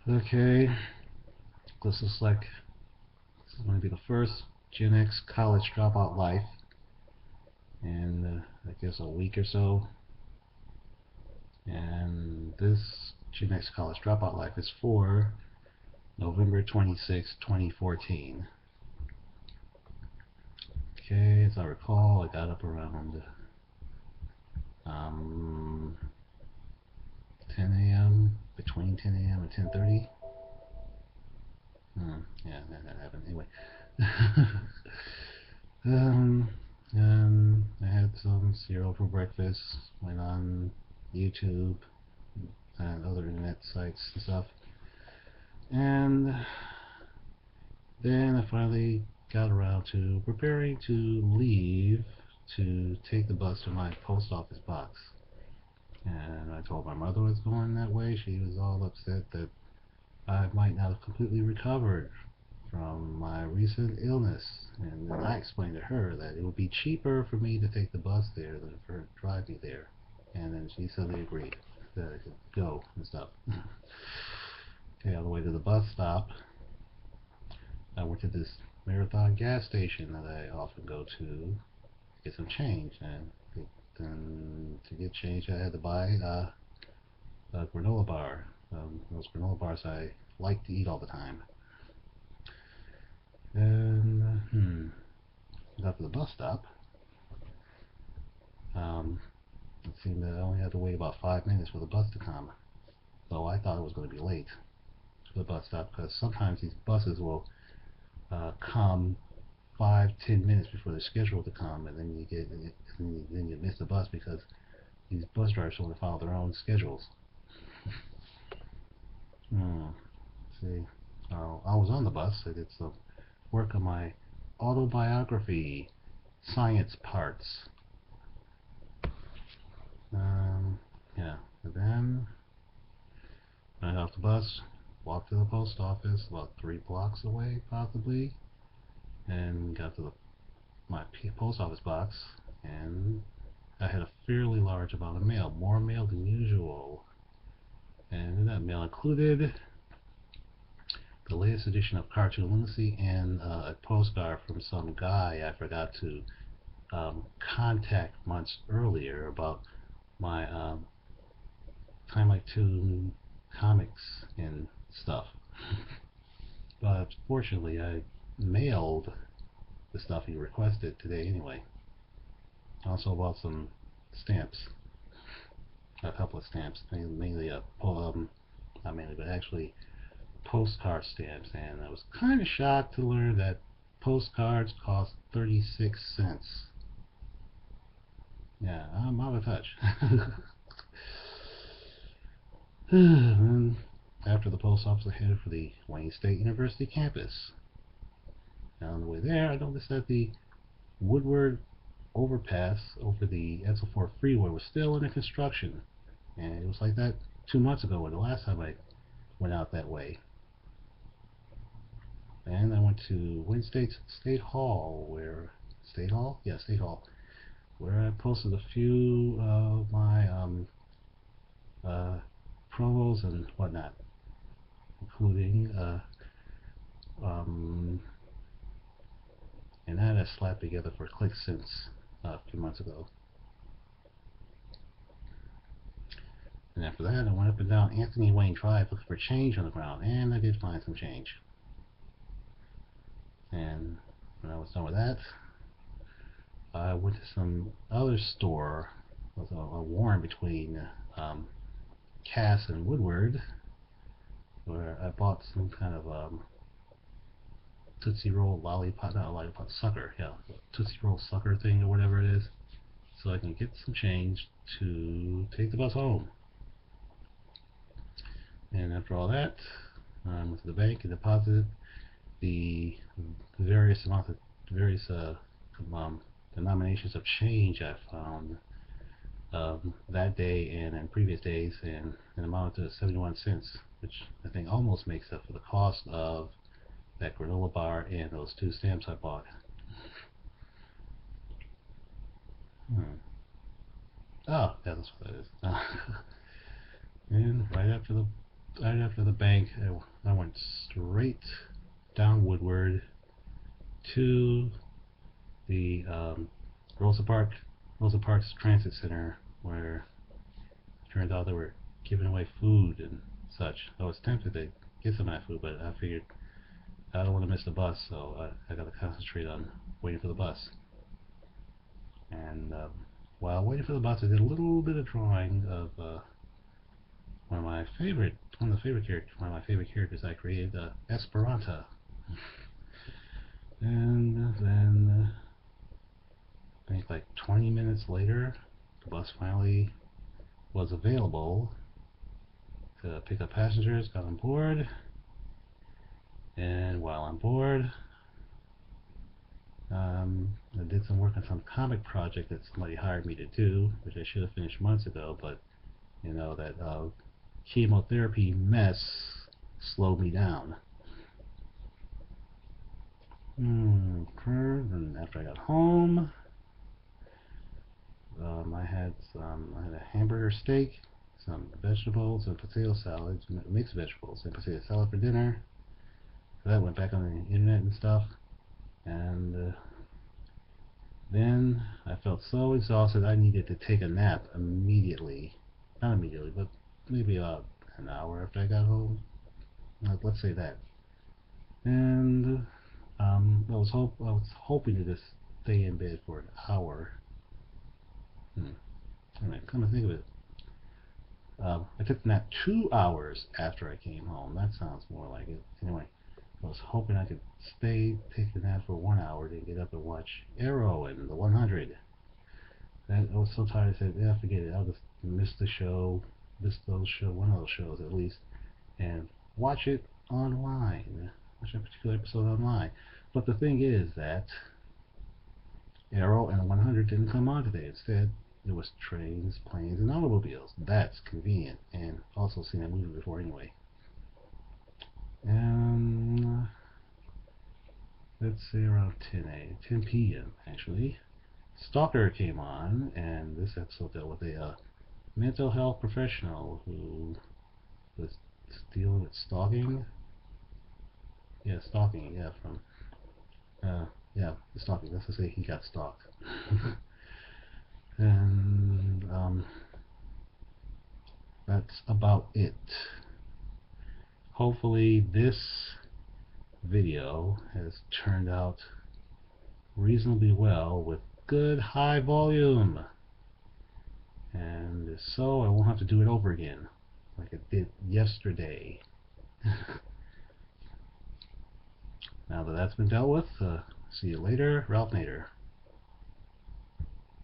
Okay, this is going to be the first Gen X college dropout life in I guess a week or so. And this Gen X college dropout life is for November 26, 2014. Okay, as I recall, I got up around 10 a.m. between 10 a.m. and 10:30. Yeah, that happened anyway. um, I had some cereal for breakfast. Went on YouTube and other internet sites and stuff, and then I finally got around to preparing to leave to take the bus to my post office box. And I told my mother I was going that way. She was all upset that I might not have completely recovered from my recent illness. And then I explained to her that it would be cheaper for me to take the bus there than for her to drive me there. And then she suddenly agreed that I could go and stuff. Okay, on the way to the bus stop, I went to this Marathon gas station that I often go to get some change. And to get change, I had to buy a granola bar. Those granola bars I like to eat all the time. And got to the bus stop. It seemed that I only had to wait about 5 minutes for the bus to come. So I thought it was going to be late for the bus stop because sometimes these buses will come 5-10 minutes before they're scheduled to come, and then you miss the bus because these bus drivers want to follow their own schedules. See, I was on the bus. I did some work on my autobiography, science parts. Yeah, and then I got off the bus, walked to the post office, about 3 blocks away, possibly, and got to my post office box, and I had a fairly large amount of mail, more mail than usual. And that mail included the latest edition of Cartoon Lunacy and a postcard from some guy I forgot to contact months earlier about my Time Like Toon comics and stuff. But fortunately, I mailed the stuff he requested today anyway. Also bought some stamps, a couple of stamps, mainly not mainly, but actually postcard stamps. And I was kind of shocked to learn that postcards cost 36 cents. Yeah, I'm out of touch. And after the post office, I headed for the Wayne State University campus. And on the way there, I noticed that the Woodward Overpass over the Fisher Freeway was still under construction. And it was like that 2 months ago, or the last time I went out that way. And I went to Wayne State Hall, State Hall? Yeah, State Hall, where I posted a few of my promos and whatnot, including an ad I slapped together for ClickSense a few months ago. And after that, I went up and down Anthony Wayne Drive looking for change on the ground, and I did find some change. And when I was done with that, I went to some other store. It was a warren between Cass and Woodward, where I bought some kind of Tootsie Roll lollipop, not a lollipop, sucker, yeah, Tootsie Roll sucker thing or whatever it is, so I can get some change to take the bus home. And after all that, I went to the bank and deposited the various denominations of change I found that day and in previous days, and an amount to 71 cents, which I think almost makes up for the cost of that granola bar and those 2 stamps I bought. Oh, yeah, that's what that is. And right after the right after the bank, I went straight down Woodward to the Rosa Parks Transit Center, where it turned out they were giving away food and such. I was tempted to get some of that food, but I figured I don't want to miss the bus, so I got to concentrate on waiting for the bus. And while waiting for the bus, I did a little bit of drawing of one of my favorite characters I created, Esperanta. And then I think like 20 minutes later, the bus finally was available to pick up passengers. Got on board, and while on board, I did some work on some comic project that somebody hired me to do, which I should have finished months ago, but you know, that chemotherapy mess slowed me down. And after I got home, I had a hamburger steak, some vegetables, and potato salad, mixed vegetables, and potato salad for dinner. So that went back on the internet and stuff, and then I felt so exhausted I needed to take a nap immediately. Not immediately, but maybe about an hour after I got home. Let's say that. And I was hoping to just stay in bed for an hour. Anyway, come to think of it, I took a nap 2 hours after I came home. That sounds more like it. Anyway, I was hoping I could take the nap for 1 hour to get up and watch Arrow and the 100. And I was so tired I said, yeah, forget it. I'll just miss one of those shows at least, and watch it online. Watch a particular episode online. But the thing is that Arrow and the 100 didn't come on today. Instead, there was trains, planes, and automobiles. That's convenient, and also seen that movie before anyway. And let's say around 10 p.m. actually, Stalker came on, and this episode dealt with a mental health professional who was dealing with stalking. Yeah, stalking. Yeah, from stalking. Let's just say he got stalked. And that's about it. Hopefully this video has turned out reasonably well with good high volume, and if so, I won't have to do it over again like I did yesterday. Now that that's been dealt with, see you later. Ralph Nader.